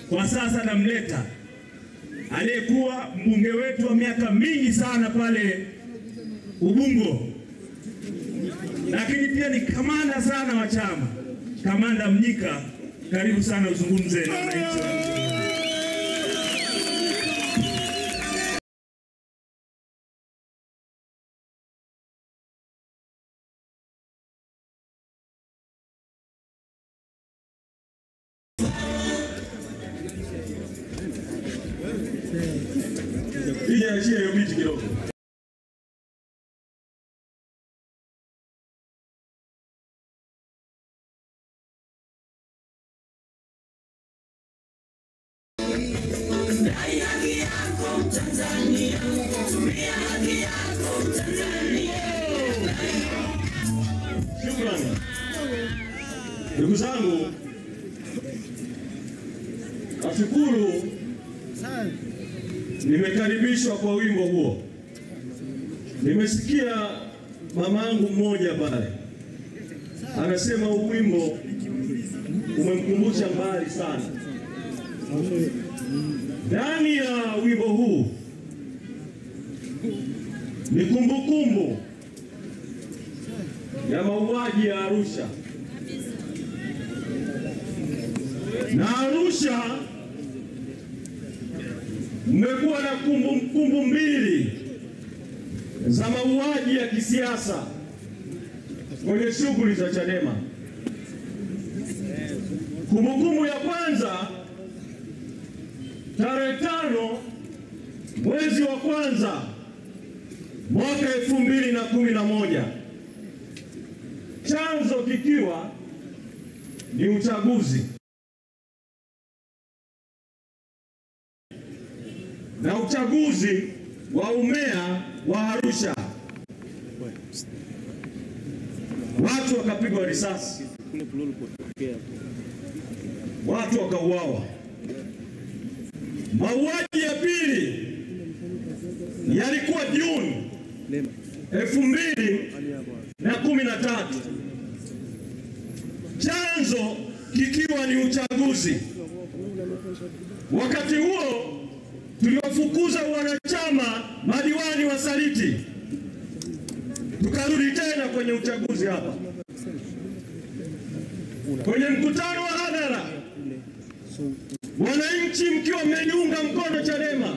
kwa sasa namleta aliyekuwa mbunge wetu wa miaka mingi sana pale Ubungo, lakini pia ni kamanda sana wa chama, Kamanda Mnyika. Karibu sana uzungumze na wananchi. Achia hiyo miti kidogo. Shukrani. Ndugu zangu, nashukuru nimekaribishwa kwa wimbo huo. Nimesikia mamangu mmoja pale anasema wimbo umemkumbusha mbali sana. Ndani ya wimbo huu ni kumbukumbu ya mauaji ya Arusha. Na Arusha mmekuwa na kumbukumbu mbili za mauaji ya kisiasa kwenye shughuli za Chadema. Kumbukumbu ya kwanza tarehe 5 mwezi wa kwanza mwaka 2011, chanzo kikiwa ni uchaguzi na uchaguzi wa umea wa Arusha. Watu wakapigwa risasi, watu wakauawa. Mauaji ya pili yalikuwa Juni 2013, chanzo kikiwa ni uchaguzi. Wakati huo tuliwafukuza wanachama madiwani wasaliti, tukarudi tena kwenye uchaguzi hapa. Kwenye mkutano wa hadhara, wananchi mkiwa mmeniunga mkono Chadema,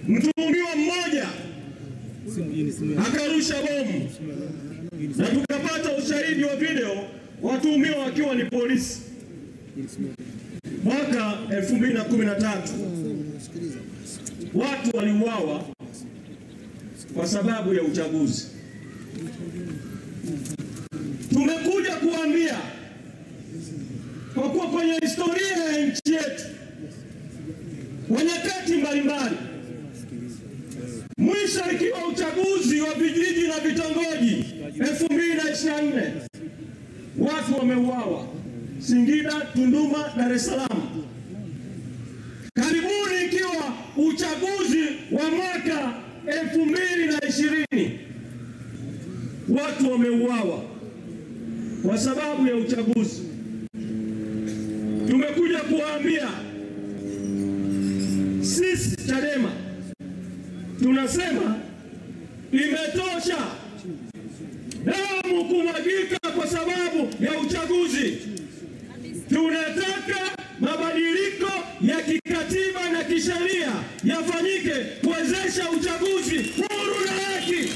mtuhumiwa mmoja akarusha bomu na tukapata ushahidi wa video, watuhumiwa wakiwa ni polisi. Mwaka 2013 watu waliuawa kwa sababu ya uchaguzi. Tumekuja kuambia kwa kuwa kwenye historia ya nchi yetu kwa nyakati mbalimbali, mwisho ikiwa uchaguzi wa vijiji na vitongoji 2024, watu wameuawa Singida, Tunduma, Dar es Salaam. Karibuni ikiwa uchaguzi wa mwaka 2020, watu wameuawa kwa sababu ya uchaguzi. Tumekuja kuwaambia sisi Chadema tunasema imetosha damu kumwagika kwa sababu ya uchaguzi. Tunataka mabadiliko ya kikatiba na kisheria yafanyike kuwezesha uchaguzi huru na haki,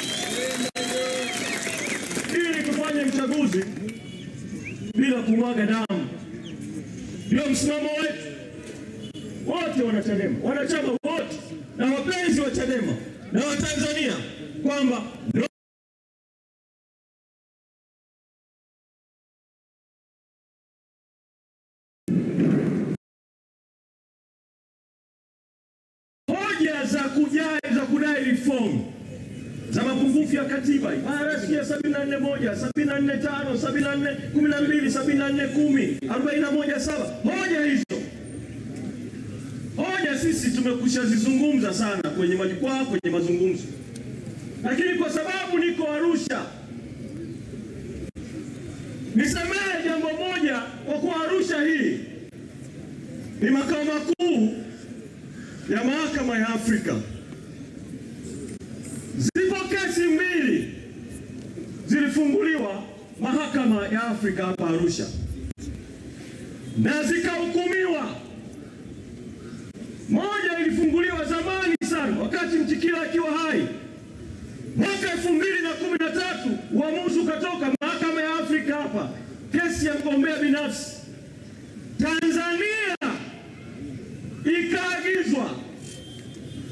ili kufanya uchaguzi bila kumwaga damu. Ndio msimamo wetu wote wanachadema, wanachama wote na wapenzi wa Chadema na Watanzania, kwamba hoja za kudai reform za mapungufu ya katiba, RFC 74(1), 74(5), 74(12), 74(10), 41(7), hoja hizo sisi tumekushazizungumza sana kwenye majukwaa, kwenye mazungumzo. Lakini kwa sababu niko Arusha, nisemee jambo moja, kwa kuwa Arusha hii ni makao makuu ya mahakama ya Afrika. Zipo kesi mbili zilifunguliwa mahakama ya Afrika hapa Arusha na zikahukumiwa. Moja ilifunguliwa zamani sana wakati Mtikila akiwa hai, mwaka 2013. Uamuzi ukatoka mahakama ya Afrika hapa, kesi ya mgombea binafsi. Tanzania ikaagizwa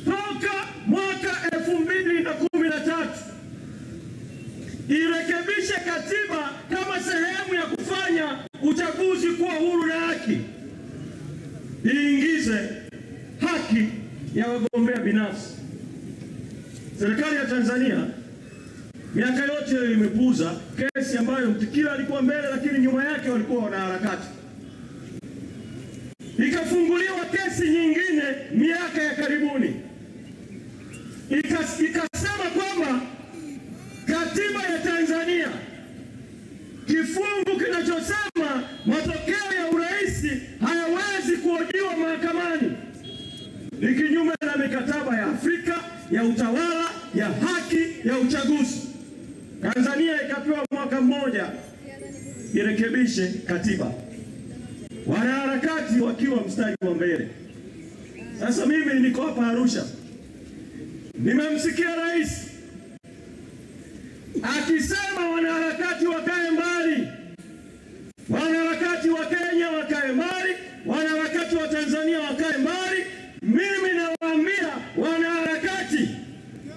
toka mwaka 2013 irekebishe katiba kama sehemu ya kufanya uchaguzi kuwa huru na haki, iingize haki ya wagombea binafsi. Serikali ya Tanzania miaka yote imepuuza kesi ambayo Mtikila alikuwa mbele, lakini nyuma yake walikuwa wanaharakati. Ikafunguliwa kesi nyingine miaka ya karibuni, ikasema kwamba katiba ya Tanzania kifungu kinachosema matokeo ya urais hayawezi kuhojiwa mahakamani ni kinyume na mikataba ya Afrika ya utawala, ya haki, ya uchaguzi. Tanzania ikapewa mwaka mmoja irekebishe katiba, wanaharakati wakiwa mstari wa mbele. Sasa mimi niko hapa Arusha, nimemsikia rais akisema wanaharakati wakae mbali, wanaharakati wa Kenya wakae mbali, wanaharakati wa Tanzania wakae mbali. Mimi nawaambia wanaharakati,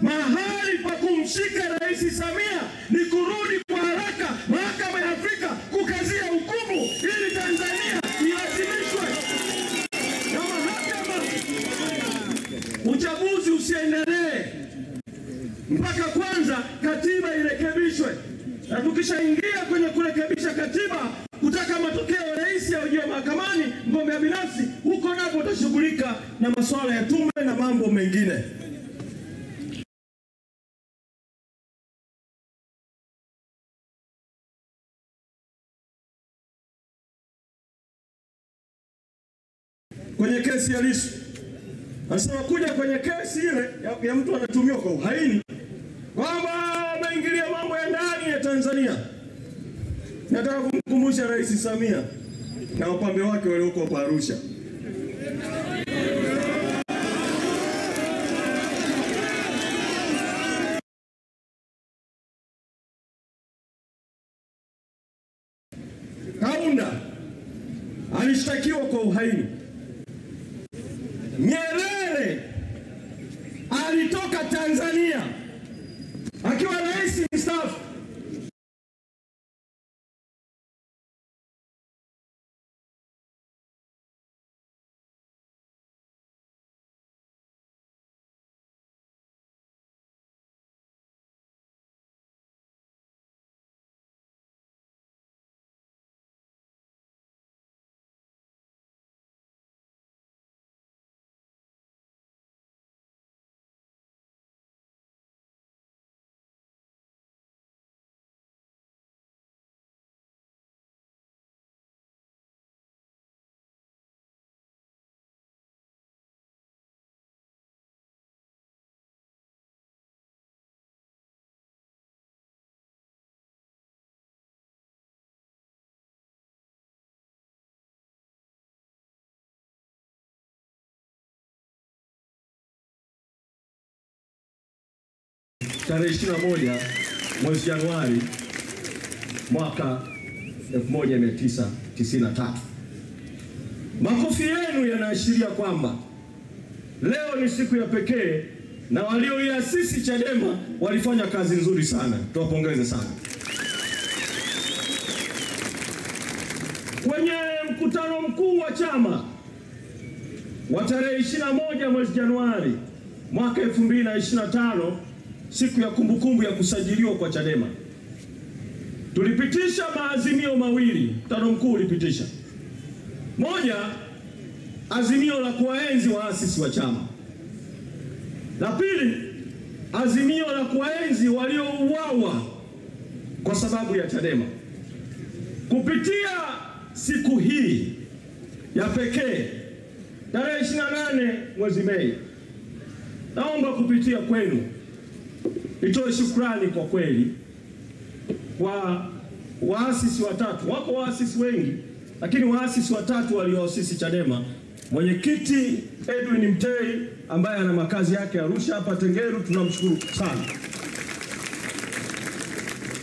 mahali pa kumshika Rais Samia ni kurudi kwa haraka mahakama ya Afrika kukazia hukumu ili Tanzania ilazimishwe na mahakama. Uchaguzi usiendelee mpaka kwanza katiba irekebishwe, na tukishaingia kwenye kurekebisha katiba kutaka matokeo ya rais yahojiwe mahakamani, mgombea binafsi, huko napo utashughulika na masuala ya tume na mambo mengine. Kwenye kesi ya Lissu, anasema kuja kwenye kesi ile ya mtu anatumiwa kwa uhaini kwamba ameingilia mambo ya ndani ya Tanzania. Nataka kumkumbusha Rais Samia na wapambe wake walioko hapa Arusha, Kaunda alishtakiwa kwa uhaini. Nyerere alitoka Tanzania akiwa rais mstaafu. Tarehe 21 mwezi Januari mwaka 1993. Makofi yenu yanaashiria kwamba leo ni siku ya pekee, na walioiasisi Chadema walifanya kazi nzuri sana. Tuwapongeze sana. Kwenye mkutano mkuu wa chama wa tarehe 21 mwezi Januari mwaka 2025, siku ya kumbukumbu ya kusajiliwa kwa Chadema, tulipitisha maazimio mawili. Mkutano mkuu ulipitisha moja, azimio la kuwaenzi waasisi wa chama; la pili, azimio la kuwaenzi waliouawa kwa sababu ya Chadema. Kupitia siku hii ya pekee, tarehe 28 mwezi Mei, naomba kupitia kwenu nitoe shukrani kwa kweli kwa waasisi watatu. Wako waasisi wengi, lakini waasisi watatu walioasisi Chadema. Mwenyekiti Edwin Mtei ambaye ana makazi yake Arusha hapa Tengeru, tunamshukuru sana.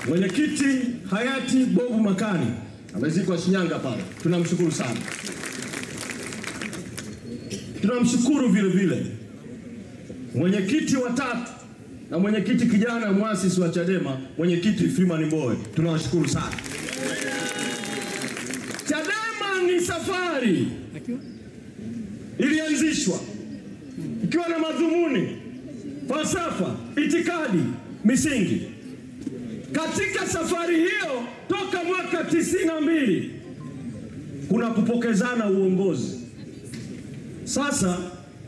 Mwenyekiti hayati Bobu Makani amezikwa Shinyanga pale, tunamshukuru sana. Tunamshukuru vile vile mwenyekiti wa tatu na mwenyekiti kijana muasisi wa Chadema, mwenyekiti Freeman Mbowe, tunawashukuru sana. Chadema ni safari ilianzishwa ikiwa na madhumuni, falsafa, itikadi, misingi. Katika safari hiyo toka mwaka 92 kuna kupokezana uongozi. Sasa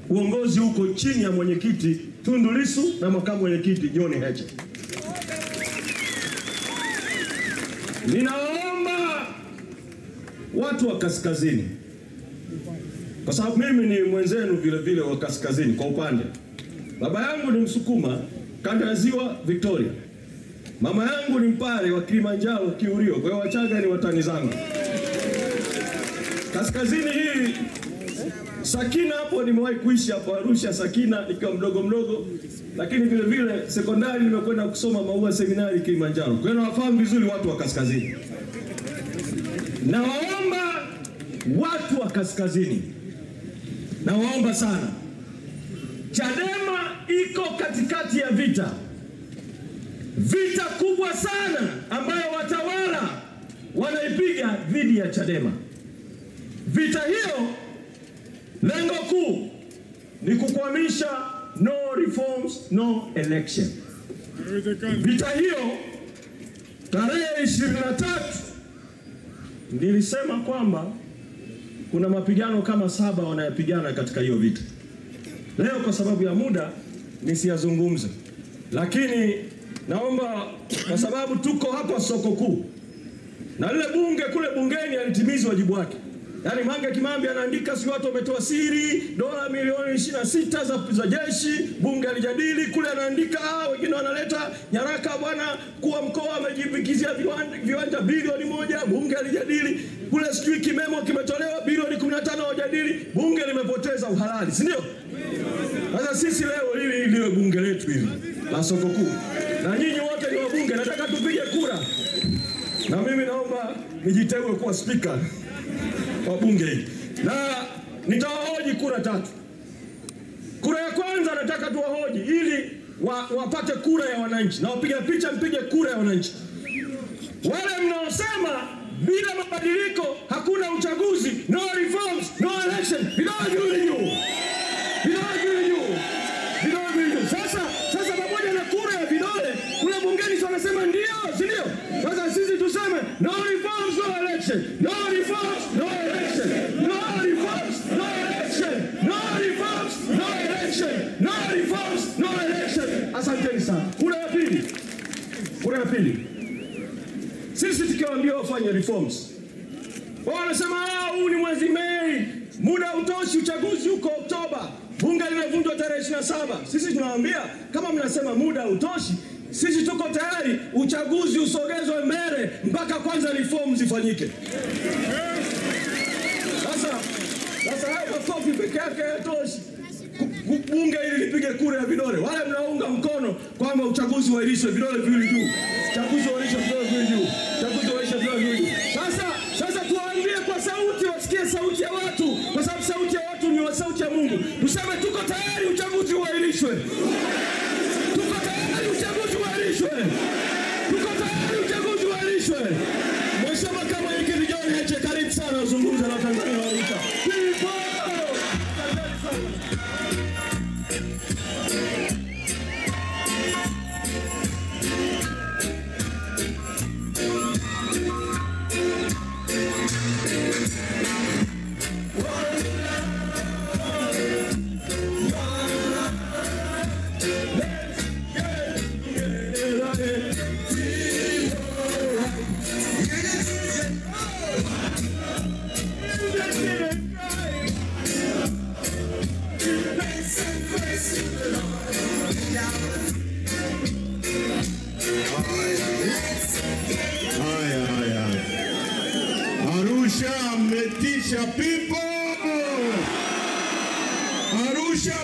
uongozi uko chini ya mwenyekiti Tundu Lissu na makamu mwenyekiti John Heche. Ninaomba watu wa kaskazini, kwa sababu mimi ni mwenzenu vile vile wa kaskazini kwa upande. Baba yangu ni Msukuma, kanda ya Ziwa Victoria. Mama yangu ni Mpare wa Kilimanjaro Kiurio, kwa hiyo Wachaga ni watani zangu. Kaskazini hii Sakina hapo nimewahi kuishi hapo Arusha Sakina nikiwa mdogo, lakini vile vile sekondari nimekwenda kusoma Maua Seminari Kilimanjaro. Kwa hiyo nawafahamu vizuri watu wa kaskazini. Nawaomba watu wa kaskazini, nawaomba sana. Chadema iko katikati ya vita kubwa sana ambayo watawala wanaipiga dhidi ya Chadema. Vita hiyo lengo kuu ni kukwamisha no reforms, no election. Vita hiyo tarehe 23 nilisema kwamba kuna mapigano kama 7 wanayapigana katika hiyo vita. Leo kwa sababu ya muda nisiyazungumze, lakini naomba kwa sababu tuko hapa soko kuu na lile bunge kule bungeni alitimiza wajibu wake. Yaani Mange Kimambi anaandika si watu wametoa siri dola milioni 26 za jeshi, bunge alijadili kule, anaandika wengine wanaleta nyaraka bwana kuwa mkoa amejibikizia viwanja bilioni 1, bunge alijadili kule, sijui kimemo kimetolewa bilioni 15 wajadili, bunge limepoteza uhalali, si ndio? Sasa sisi leo hili liwe bunge letu hili la soko kuu, na nyinyi wote ni wabunge, nataka tupige kura, na mimi naomba nijiteue kuwa speaker wa bunge hili, na nitawahoji kura 3. Kura ya kwanza nataka tuwahoji ili wapate kura ya wananchi, na wapiga picha mpige kura ya wananchi. Wale mnaosema bila mabadiliko hakuna uchaguzi, no reforms, no election, Sasa pamoja na kura ya vidole kule bungeni wanasema ndio, si ndio? Sasa sisi tuseme no reforms, no election, no reforms, no election, no reforms, no election, no reforms, no election, no reforms, no election. Asanteni sana. Kura ya pili. Sisi tukiwaambia wafanye reforms, wao wanasema huu ni mwezi Mei, muda utoshi, uchaguzi uko Oktoba, bunge linavunjwa tarehe 27. Sisi tunawaambia kama mnasema muda utoshi, sisi tuko tayari uchaguzi usogezwe mbele mpaka kwanza reforms zifanyike. Sasa hayo makofi peke yake hayatoshi. Bunge ili lipige kura ya vidole. Wale mnaunga mkono kwamba uchaguzi uahirishwe, vidole viwili juu. Uchaguzi uahirishwe, vidole viwili juu. Uchaguzi uahirishwe, vidole viwili juu. Sasa tuwaambie kwa sauti, wasikie sauti ya watu, kwa sababu sauti ya watu ni sauti ya Mungu. Tuseme tuko tayari uchaguzi uahirishwe. Tuko tayari uchaguzi uahirishwe. Tuko tayari uchaguzi uahirishwe. Mheshimiwa kama mwenyekiti John Heche, karibu sana uzungumze na Tanzania wa Arusha. Haya. Arusha mmetisha people. Arusha